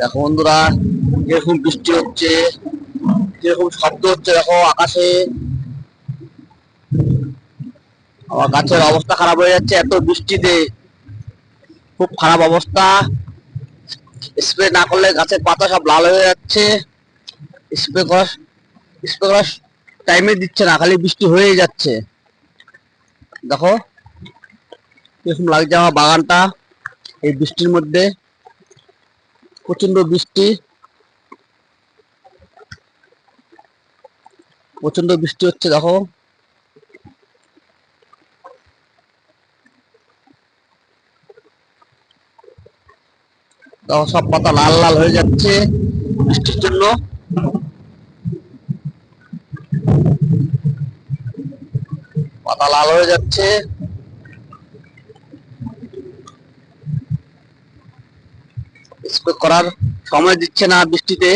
দেখো বন্ধুরা, কিরকম বৃষ্টি হচ্ছে, কিরকম শব্দ হচ্ছে দেখো আকাশে। আমার গাছের অবস্থা খারাপ হয়ে যাচ্ছে এত বৃষ্টিতে, খুব খারাপ অবস্থা। স্প্রে না করলে গাছের পাতা সব লাল হয়ে যাচ্ছে। স্প্রে করার স্প্রে করার টাইমে দিচ্ছে না, খালি বৃষ্টি হয়েই যাচ্ছে। দেখো কিরকম লাগছে আমার বাগানটা এই বৃষ্টির মধ্যে। প্রচন্ড বৃষ্টি, প্রচন্ড বৃষ্টি হচ্ছে দেখো। দেখো সব পাতা লাল লাল হয়ে যাচ্ছে বৃষ্টির জন্য। পাতা লাল হয়ে যাচ্ছে, স্প্রে করার সময় দিচ্ছে না বৃষ্টিতে।